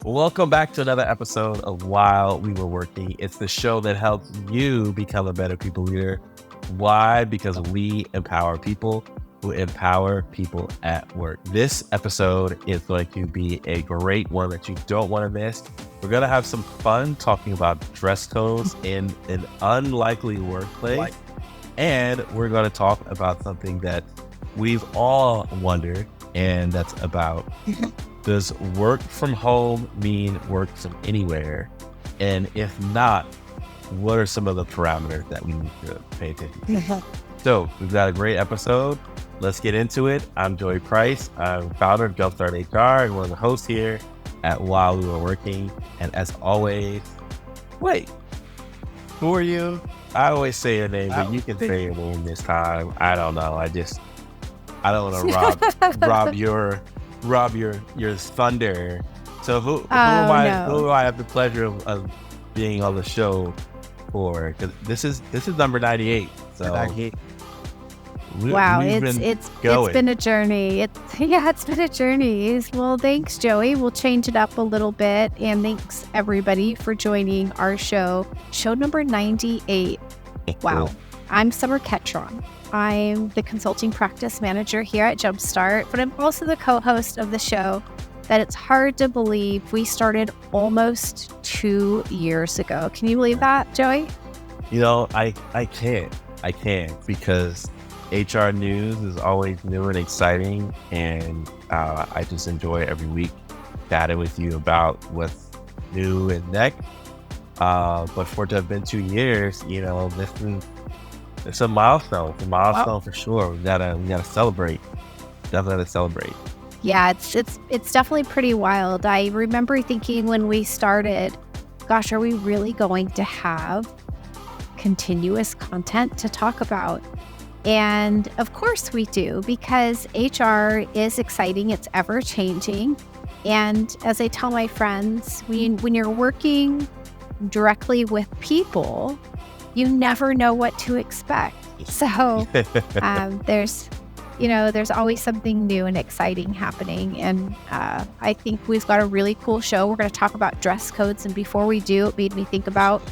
Welcome back to another episode of While We Were Working. It's the show that helps you become a better people leader. Why? Because we empower people who empower people at work. This episode is going to be a great one that you don't want to miss. We're going to have some fun talking about dress codes in an unlikely workplace. And we're going to talk about something that we've all wondered, and that's about does work from home mean work from anywhere? And if not, what are some of the parameters that we need to pay attention to? So we've got a great episode. Let's get into it. I'm Joey Price. I'm founder of Jumpstart HR and one of the hosts here at While We Were Working. And as always, wait, who are you? I always say your name, but you can say it one this time. I don't know. I don't want to rob your thunder. So who am I? No. Who do I have the pleasure of being on the show for? Because this is number 98. So wow, it's been a journey. It's been a journey. Well, thanks, Joey. We'll change it up a little bit, and thanks everybody for joining our show number 98. Wow. Cool. I'm Summer Ketron. I'm the consulting practice manager here at Jumpstart, but I'm also the co-host of the show that it's hard to believe we started almost 2 years ago. Can you believe that, Joey? You know, I can't because HR news is always new and exciting, and I just enjoy every week chatting with you about what's new and next. But for it to have been 2 years, you know, it's a milestone. It's a milestone wow. For sure. We gotta celebrate. Definitely celebrate. Yeah, it's definitely pretty wild. I remember thinking when we started, gosh, are we really going to have continuous content to talk about? And of course we do, because HR is exciting. It's ever changing. And as I tell my friends, when you're working directly with people, you never know what to expect. So there's always something new and exciting happening. And I think we've got a really cool show. We're going to talk about dress codes. And before we do, it made me think about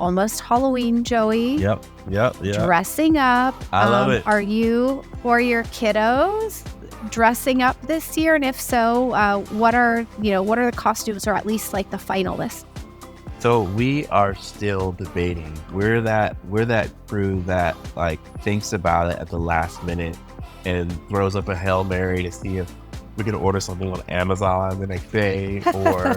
almost Halloween, Joey. Yep. Dressing up. I love it. Are you or your kiddos dressing up this year? And if so, what are the costumes, or at least like the finalists? So we are still debating. We're that crew that like thinks about it at the last minute and throws up a Hail Mary to see if we can order something on Amazon the next day. Or,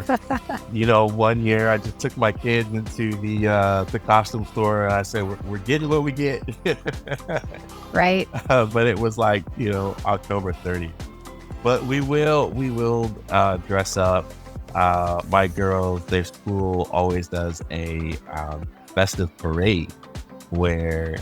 one year I just took my kids into the costume store and I said, we're getting what we get. Right. But it was like, October 30th. But we will dress up. My girls, their school always does a festive parade where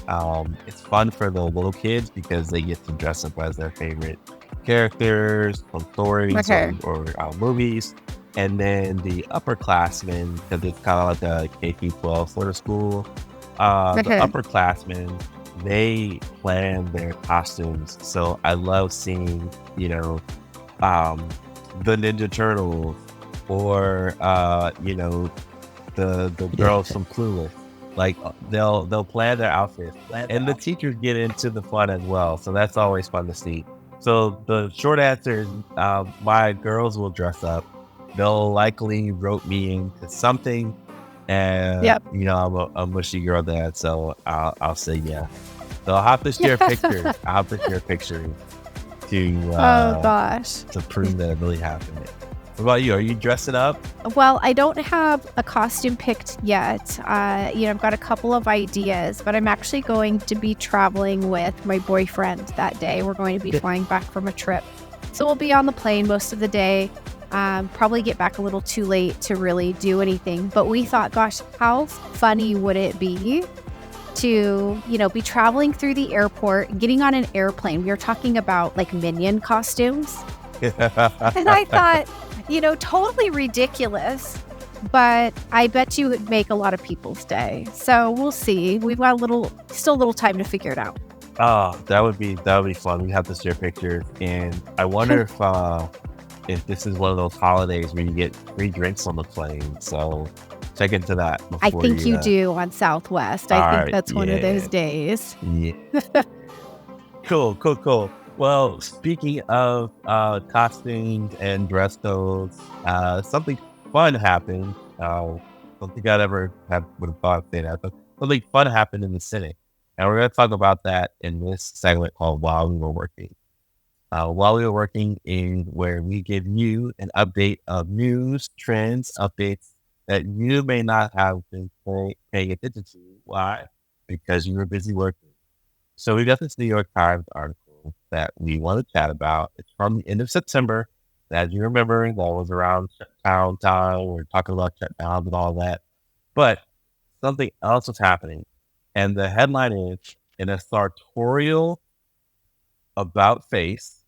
it's fun for the little kids because they get to dress up as their favorite characters from stories or movies. And then the upperclassmen, because it's kind of like a K-12 sort of school, the upperclassmen, they plan their costumes. So I love seeing, the Ninja Turtles, or the girls from Clueless. Like they'll plan their outfits, and the teachers get into the fun as well. So that's always fun to see. So the short answer is, my girls will dress up. They'll likely rope me into something, and I'm a mushy girl dad, so I'll say yeah. So I'll have to share pictures. To prove that it really happened. What about you? Are you dressing up? Well, I don't have a costume picked yet. I've got a couple of ideas, but I'm actually going to be traveling with my boyfriend that day. We're going to be flying back from a trip. So we'll be on the plane most of the day. Probably get back a little too late to really do anything. But we thought, gosh, how funny would it be to, be traveling through the airport, getting on an airplane. We were talking about like Minion costumes. And I thought, totally ridiculous, but I bet you would make a lot of people's day. So we'll see. We've got still a little time to figure it out. Oh, that would be fun. We have to share pictures, and I wonder if if this is one of those holidays where you get free drinks on the plane. So check into that I before think you you. do on Southwest. All I think right, that's one of those yeah, days. yeah. Cool. Well, speaking of costumes and dress codes, something fun happened. Don't think I'd ever would have thought of saying that, but something fun happened in the Senate, and we're going to talk about that in this segment called "While We Were Working." While we were working, in where we give you an update of news, trends, updates that you may not have been paying attention to. Why? Because you were busy working. So we got this New York Times article that we want to chat about. It's from the end of September. As you remember, that was around shutdown time. We're talking about shutdowns and all that. But something else was happening. And the headline is, in a sartorial about face,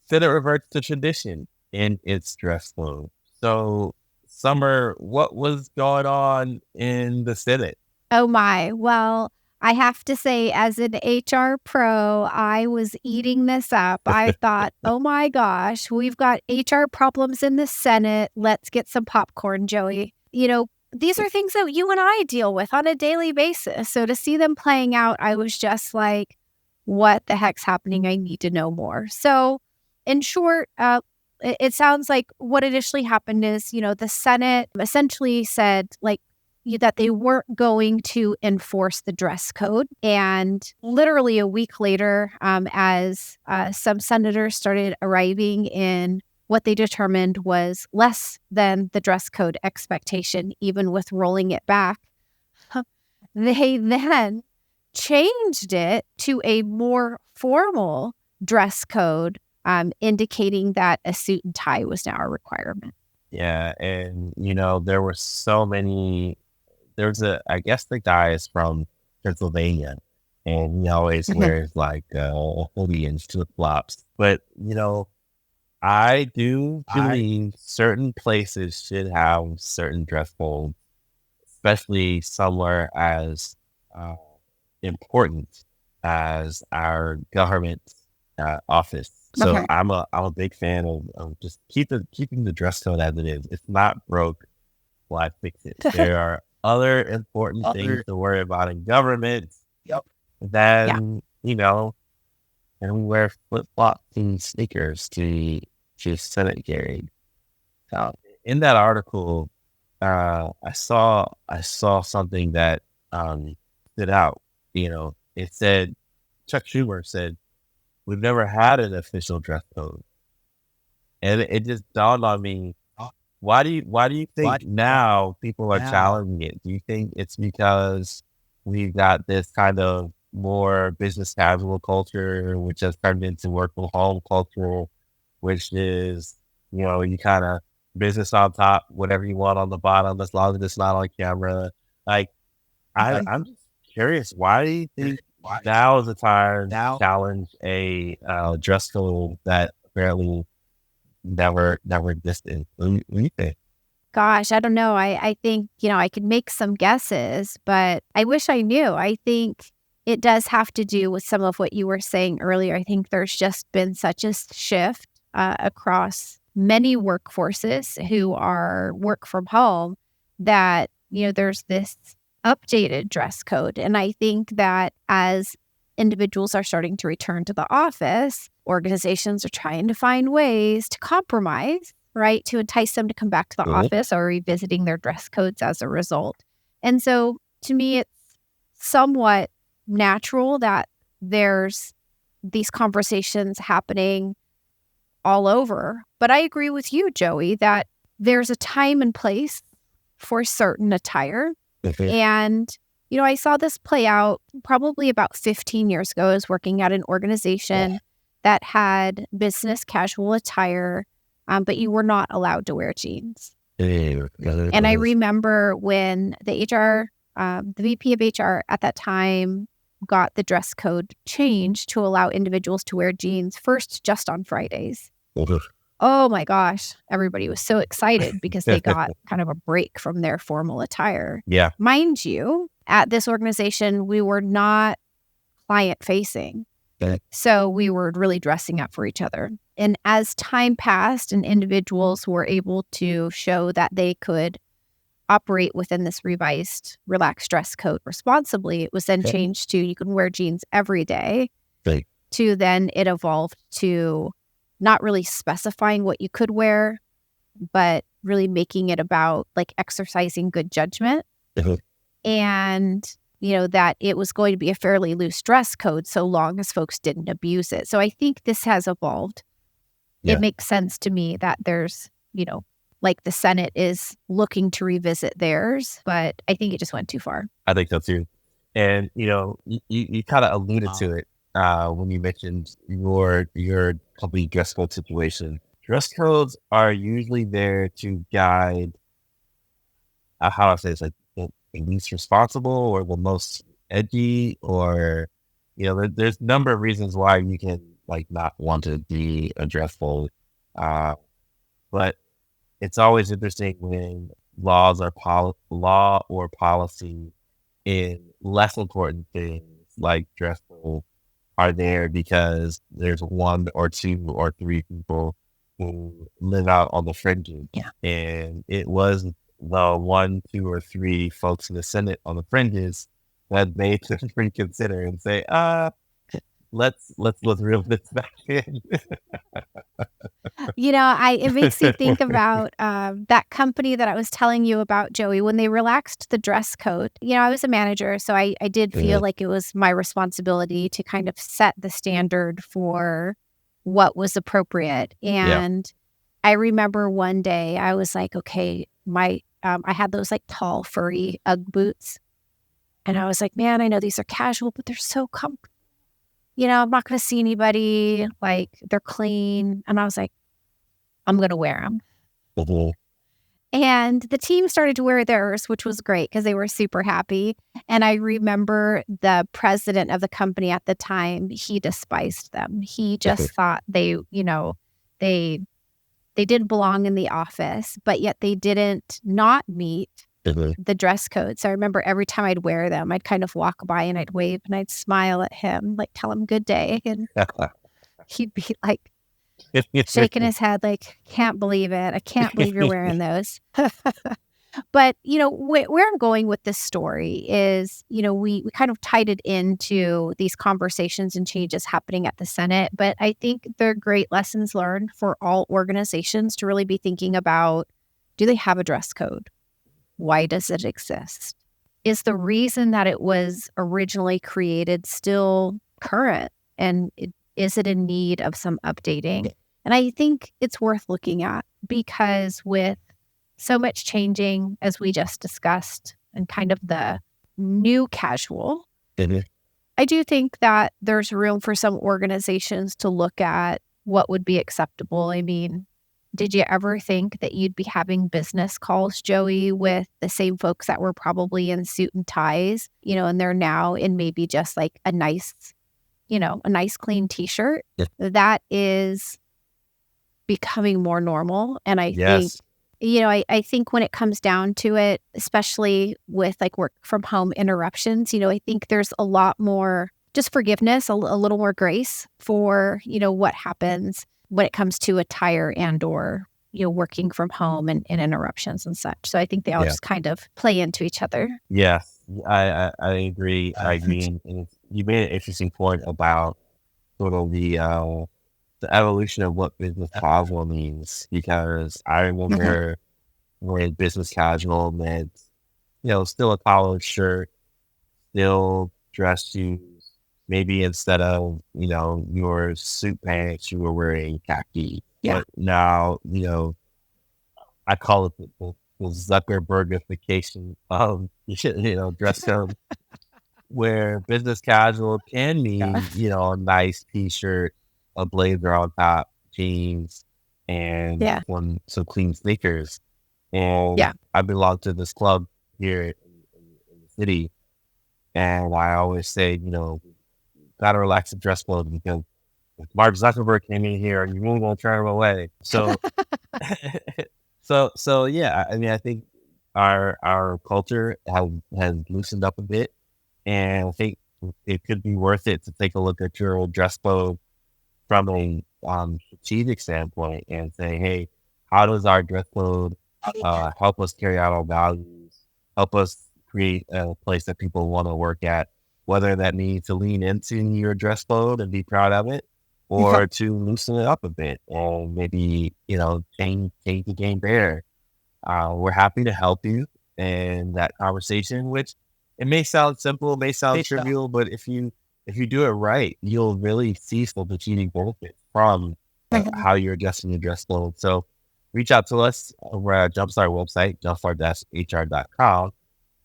Senate reverts to tradition in its dress code. So, Summer, what was going on in the Senate? Oh my. Well, I have to say, as an HR pro, I was eating this up. I thought, oh my gosh, we've got HR problems in the Senate. Let's get some popcorn, Joey. These are things that you and I deal with on a daily basis. So to see them playing out, I was just like, what the heck's happening? I need to know more. So, in short, it sounds like what initially happened is, the Senate essentially said, that they weren't going to enforce the dress code. And literally a week later, as some senators started arriving in what they determined was less than the dress code expectation, even with rolling it back, they then changed it to a more formal dress code, indicating that a suit and tie was now a requirement. Yeah, and there were so many. I guess the guy is from Pennsylvania, and he always wears like hoodie and flip flops. But I do believe certain places should have certain dress codes, especially somewhere as important as our government office. So Okay. I'm a big fan of just keeping the dress code as it is. It's not broke, why fix it? There are other important things to worry about in government. Yeah. Than and we wear flip flops and sneakers to Senate hearing. In that article, I saw something that stood out. It said, Chuck Schumer said, "We've never had an official dress code," and it just dawned on me. Why do you think now people are challenging it? Do you think it's because we've got this kind of more business casual culture, which has turned into work from home culture, which is, you kind of business on top, whatever you want on the bottom, as long as it's not on camera. Like, I'm just curious, why do you think now is the time to challenge a dress code that apparently never existed? What do you think? Gosh, I don't know. I think, I could make some guesses, but I wish I knew. I think it does have to do with some of what you were saying earlier. I think there's just been such a shift across many workforces who are work from home that, there's this updated dress code. And I think that as individuals are starting to return to the office, organizations are trying to find ways to compromise, right, to entice them to come back to the office or revisiting their dress codes as a result. And so to me, it's somewhat natural that there's these conversations happening all over. But I agree with you, Joey, that there's a time and place for certain attire. And, I saw this play out probably about 15 years ago. I was working at an organization that had business casual attire, but you were not allowed to wear jeans. And I remember when the VP of HR at that time got the dress code changed to allow individuals to wear jeans first just on Fridays. Oh my gosh, everybody was so excited because they got kind of a break from their formal attire. Yeah. Mind you, at this organization, we were not client facing. So we were really dressing up for each other. And as time passed and individuals were able to show that they could operate within this revised relaxed dress code responsibly, it was then changed to you can wear jeans every day. Right. To then it evolved to not really specifying what you could wear, but really making it about like exercising good judgment. And, that it was going to be a fairly loose dress code so long as folks didn't abuse it. So I think this has evolved. Yeah. It makes sense to me that there's, like the Senate is looking to revisit theirs, but I think it just went too far. I think so too. And, you kind of alluded to it when you mentioned your company dress code situation. Dress codes are usually there to guide, how I say it's like the least responsible or the most edgy, or, there's a number of reasons why you can like not want to be a dress code. But it's always interesting when law or policy in less important things like dress code are there because there's one or two or three people who live out on the fringes. Yeah. And it was the 1, 2, or 3 folks in the Senate on the fringes that made them reconsider and say, let's reel this back in. It makes me think about that company that I was telling you about, Joey, when they relaxed the dress code. I was a manager, so I did feel like it was my responsibility to kind of set the standard for what was appropriate. And I remember one day I was like, okay, I had those like tall, furry Ugg boots. And I was like, man, I know these are casual, but they're so comfortable. I'm not going to see anybody, like they're clean. And I was like, I'm going to wear them. And the team started to wear theirs, which was great because they were super happy. And I remember the president of the company at the time, he despised them. He just thought they didn't belong in the office, but yet they didn't not meet the dress code. So I remember every time I'd wear them, I'd kind of walk by and I'd wave and I'd smile at him, like tell him good day. And he'd be like shaking his head like, can't believe it. I can't believe you're wearing those. But, where I'm going with this story is, we kind of tied it into these conversations and changes happening at the Senate. But I think they're great lessons learned for all organizations to really be thinking about, do they have a dress code? Why does it exist? Is the reason that it was originally created still current? And is it in need of some updating? And I think it's worth looking at because with so much changing, as we just discussed, and kind of the new casual, I do think that there's room for some organizations to look at what would be acceptable. I mean, did you ever think that you'd be having business calls, Joey, with the same folks that were probably in suit and ties, and they're now in maybe just like a nice clean t-shirt? That is becoming more normal. And I think, I think when it comes down to it, especially with like work from home interruptions, I think there's a lot more just forgiveness, a little more grace for, what happens when it comes to attire and or, working from home and interruptions and such. So I think they all just kind of play into each other. Yeah, I agree. I mean, and you made an interesting point about sort of the evolution of what business casual means, because I remember when business casual meant, still a collared shirt, still dress shoes. Maybe instead of, your suit pants, you were wearing khaki. Yeah. But now, I call it the Zuckerbergification of, dress code, where business casual can mean, a nice t-shirt, a blazer on top, jeans, and some clean sneakers. And I belong to this club here in the city. And I always say, gotta relax the dress code because if Mark Zuckerberg came in here, you won't gonna turn him away. So, yeah. I mean, I think our culture has loosened up a bit, and I think it could be worth it to take a look at your old dress code from a strategic standpoint and say, hey, how does our dress code help us carry out our values, help us create a place that people want to work at, whether that means to lean into your dress code and be proud of it, or to loosen it up a bit, or maybe, change the game there. We're happy to help you in that conversation, which it may sound simple, it may sound trivial, but if you do it right, you'll really see some strategic benefits from how you're adjusting your dress code. So reach out to us over at Jumpstart website, jumpstart-hr.com,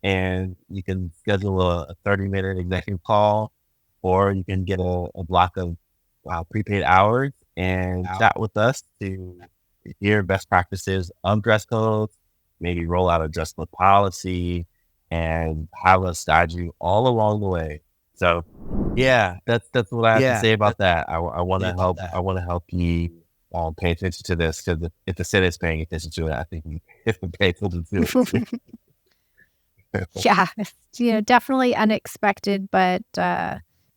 and you can schedule a 30-minute executive call, or you can get a block of prepaid hours and chat with us to hear best practices of dress codes, maybe roll out a dress code policy, and have us guide you all along the way. So, yeah, that's what I have to say about that. I want to help. I want to help you pay attention to this, because if the Senate is paying attention to it, I think you have to pay attention to it. Yeah, definitely unexpected, but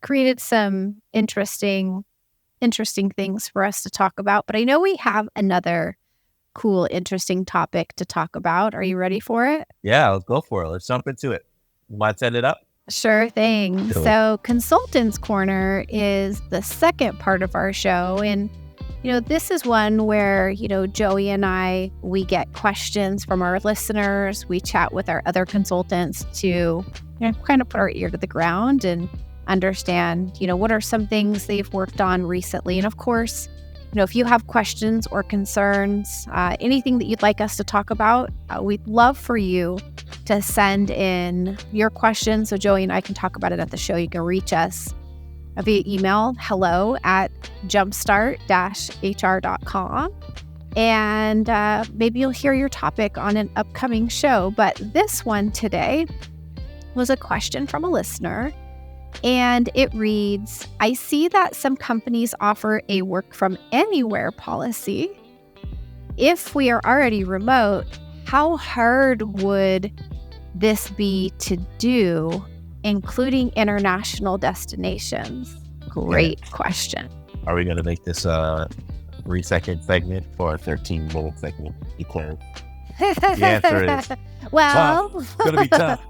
created some interesting things for us to talk about. But I know we have another cool, interesting topic to talk about. Are you ready for it? Yeah, let's go for it. Let's jump into it. You want to set it up? Sure thing. Cool. So Consultants Corner is the second part of our show. And, this is one where, Joey and I, we get questions from our listeners. We chat with our other consultants to kind of put our ear to the ground and understand, what are some things they've worked on recently. And of course, if you have questions or concerns, anything that you'd like us to talk about, we'd love for you to send in your questions so Joey and I can talk about it at the show. You can reach us via email, hello@jumpstart-hr.com. And maybe you'll hear your topic on an upcoming show. But this one today was a question from a listener. And it reads, I see that some companies offer a work from anywhere policy. If we are already remote, how hard would this be to do, including international destinations? Great question. Are we going to make this a 3-second segment for a 13-minute segment? Because the answer is well, tough. It's going to be tough.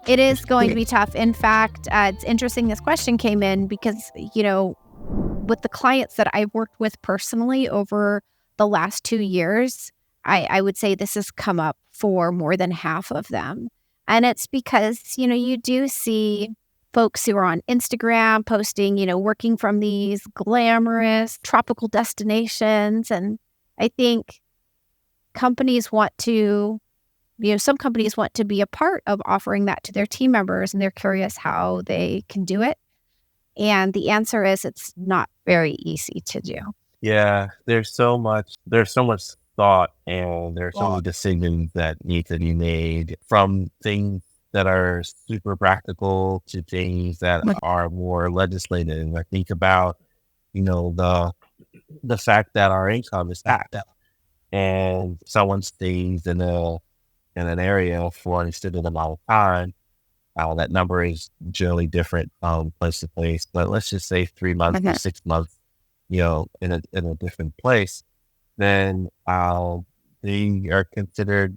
It is going to be tough. In fact, it's interesting this question came in because, with the clients that I've worked with personally over the last 2 years, I would say this has come up for more than half of them. And it's because, you do see folks who are on Instagram posting, working from these glamorous tropical destinations. And I think companies want to some companies want to be a part of offering that to their team members, and they're curious how they can do it. And the answer is it's not very easy to do. Yeah, there's so much thought, and there's so many decisions that need to be made, from things that are super practical to things that are more legislative. I think about, the fact that our income is taxed, and someone stays in an area for an extended amount of time. That number is generally different place to place, but let's just say 3 months or 6 months, in a different place, then they are considered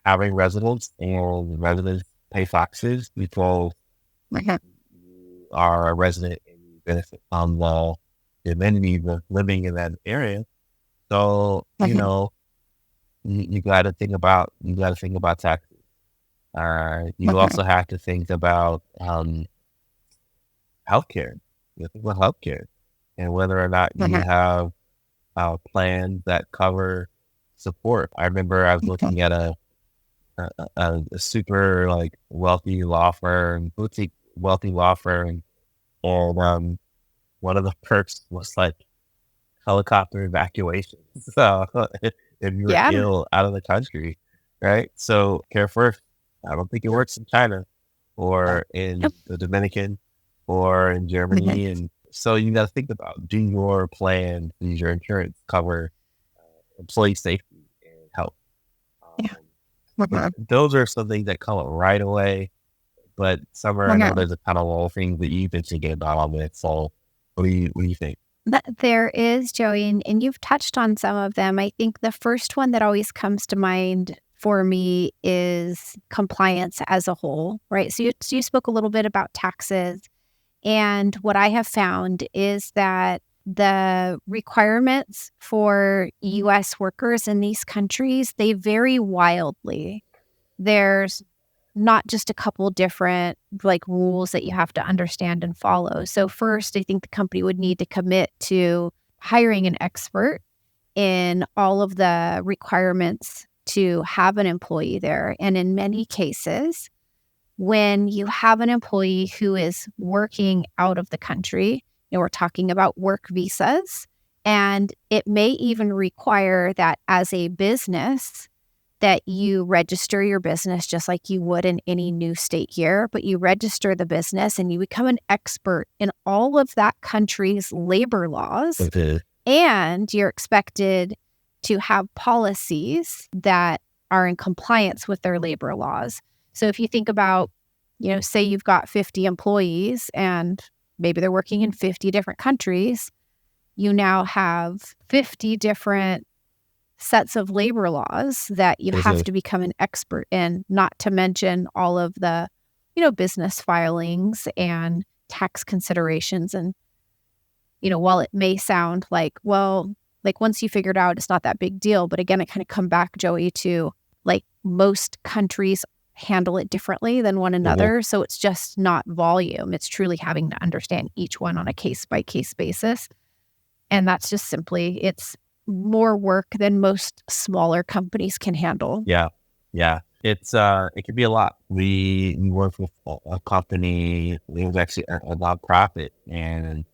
having residence, and residents pay taxes because you are a resident and you benefit from the amenities of living in that area. So, you got to think about taxes. You also have to think about healthcare. You think about healthcare and whether or not you have plans that cover support. I remember I was looking at a super wealthy law firm, boutique wealthy law firm, and one of the perks was helicopter evacuation. So if you were ill out of the country, right? So care first. I don't think it works in China or in the Dominican or in Germany. And so you got to think about, do your plan, does your insurance cover employee safety and health? Those are some things that come up right away, but somewhere I know there's a kind of little things that you've been thinking about on it. So what do you think? There is, Joey, and you've touched on some of them. I think the first one that always comes to mind for me is compliance as a whole, right? So you spoke a little bit about taxes. And what I have found is that the requirements for US workers in these countries, they vary wildly. There's not just a couple different like rules that you have to understand and follow. So first, I think the company would need to commit to hiring an expert in all of the requirements to have an employee there. And in many cases, when you have an employee who is working out of the country, we're talking about work visas, and it may even require that as a business that you register your business just like you would in any new state here, but you register the business and you become an expert in all of that country's labor laws. Okay. And you're expected to have policies that are in compliance with their labor laws. So if you think about, say you've got 50 employees and maybe they're working in 50 different countries, you now have 50 different sets of labor laws that you have to become an expert in, not to mention all of the, business filings and tax considerations. And, while it may sound like, well, like once you figured out it's not that big deal. But again, I kind of come back, Joey, to like most countries handle it differently than one another. So it's just not volume. It's truly having to understand each one on a case by case basis. And that's just simply, it's more work than most smaller companies can handle. Yeah. It's it can be a lot. We work with a company. It was actually a nonprofit, and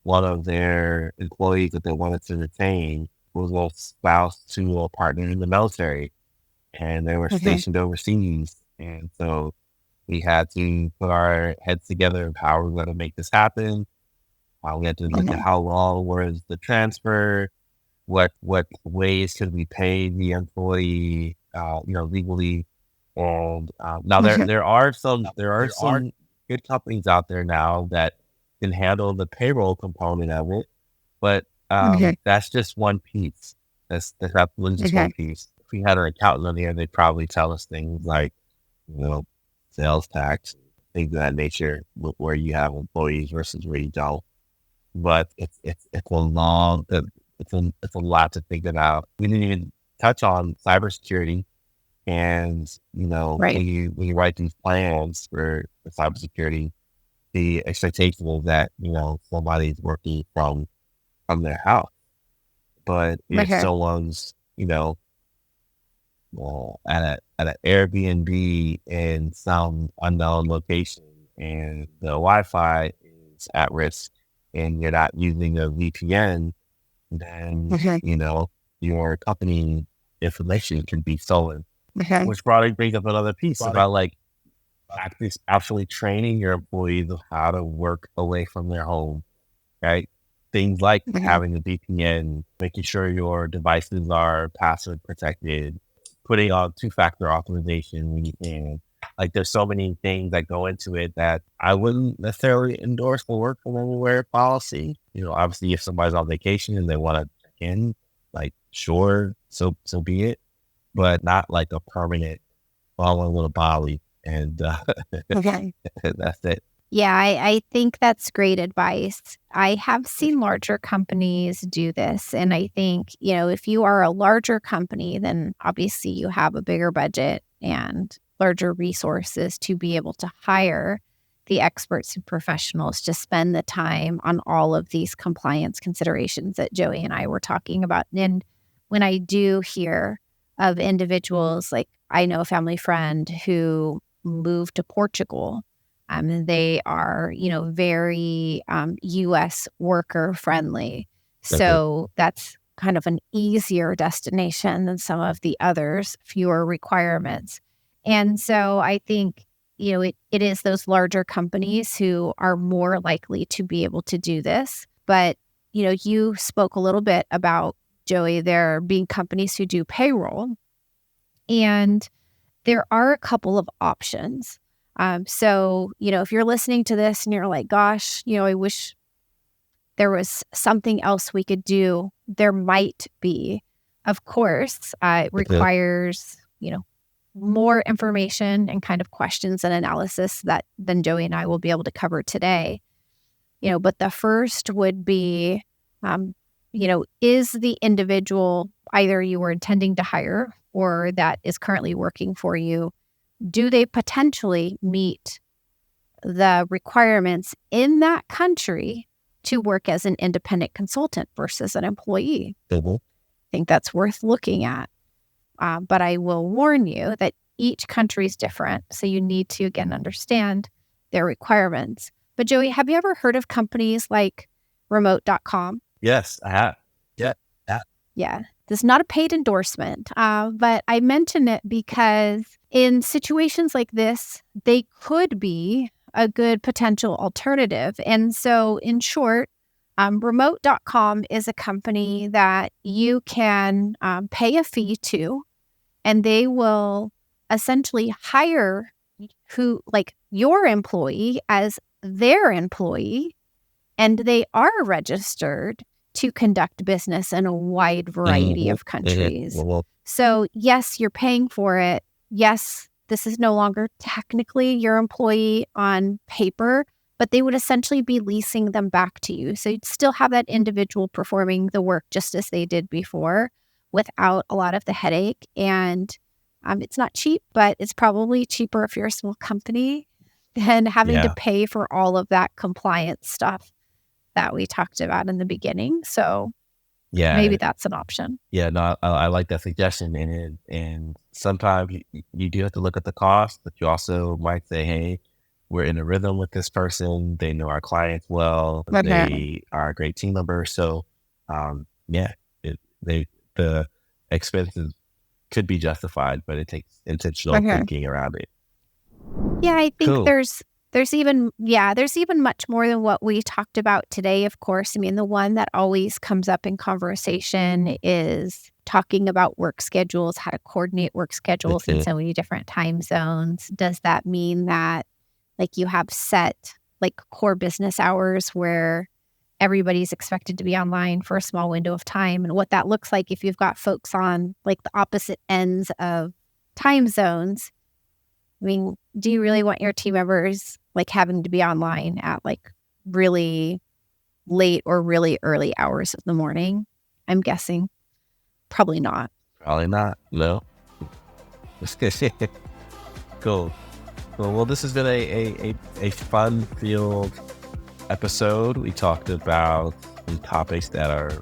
one of their employees that they wanted to retain was a spouse to a partner in the military, and they were stationed overseas. And so we had to put our heads together of how we're going to make this happen. We had to look at how long was the transfer, what ways could we pay the employee, legally. And now there are some good companies out there now that can handle the payroll component of it, but that's just one piece. That's absolutely just one piece. If we had an accountant on here, they'd probably tell us things like, sales tax, things of that nature, where you have employees versus where you don't. But it's a long, it's a lot to think about. We didn't even touch on cybersecurity, and when you write these plans for cybersecurity, the expectation is that somebody's working from their house. But if someone's at an Airbnb in some unknown location and the Wi-Fi is at risk and you're not using a VPN, then your company information can be stolen. Which probably brings up another piece about like actually training your employees of how to work away from their home, right? Things like having a VPN, making sure your devices are password protected, putting on two-factor authorization when you can. Like there's so many things that go into it that I wouldn't necessarily endorse for work from anywhere policy. Obviously if somebody's on vacation and they want to check in, like sure, so be it, but not like a permanent following little Bali. And that's it. Yeah, I think that's great advice. I have seen larger companies do this. And I think, if you are a larger company, then obviously you have a bigger budget and larger resources to be able to hire the experts and professionals to spend the time on all of these compliance considerations that Joey and I were talking about. And when I do hear of individuals, like I know a family friend who moved to Portugal. They are, very U.S. worker friendly. So that's kind of an easier destination than some of the others, fewer requirements. And so I think, it is those larger companies who are more likely to be able to do this. But, you spoke a little bit about, Joey, there being companies who do payroll. And there are a couple of options. So, if you're listening to this and you're like, gosh, I wish there was something else we could do, there might be. Of course, it requires, more information and kind of questions and analysis than Joey and I will be able to cover today. But the first would be, is the individual either you were intending to hire or that is currently working for you, do they potentially meet the requirements in that country to work as an independent consultant versus an employee? I think that's worth looking at. But I will warn you that each country is different. So you need to, again, understand their requirements. But Joey, have you ever heard of companies like remote.com? Yes, I have. Yeah. This is not a paid endorsement, but I mention it because in situations like this, they could be a good potential alternative. And so in short, remote.com is a company that you can pay a fee to, and they will essentially hire your employee as their employee, and they are registered to conduct business in a wide variety of countries. So yes, you're paying for it. Yes, this is no longer technically your employee on paper, but they would essentially be leasing them back to you. So you'd still have that individual performing the work just as they did before without a lot of the headache. And it's not cheap, but it's probably cheaper if you're a small company than having to pay for all of that compliance stuff that we talked about in the beginning. So maybe that's an option. Yeah, no, I like that suggestion. And sometimes you do have to look at the cost, but you also might say, hey, we're in a rhythm with this person. They know our clients well. They are a great team member. So the expenses could be justified, but it takes intentional thinking around it. Yeah, I think there's even much more than what we talked about today, of course. I mean, the one that always comes up in conversation is talking about work schedules, how to coordinate work schedules in so many different time zones. Does that mean that you have set core business hours where everybody's expected to be online for a small window of time, and what that looks like if you've got folks on the opposite ends of time zones? I mean, do you really want your team members having to be online at really late or really early hours of the morning? I'm guessing probably not. Probably not. No. Cool. Well, this has been a fun-filled episode. We talked about some topics that are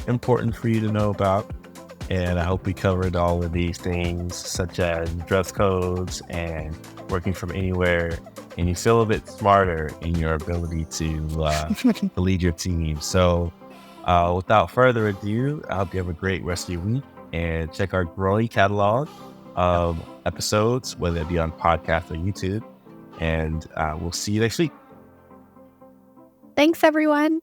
important for you to know about. And I hope we covered all of these things, such as dress codes and working from anywhere. And you feel a bit smarter in your ability to lead your team. So without further ado, I hope you have a great rest of your week, and check our growing catalog of episodes, whether it be on podcast or YouTube. And we'll see you next week. Thanks, everyone.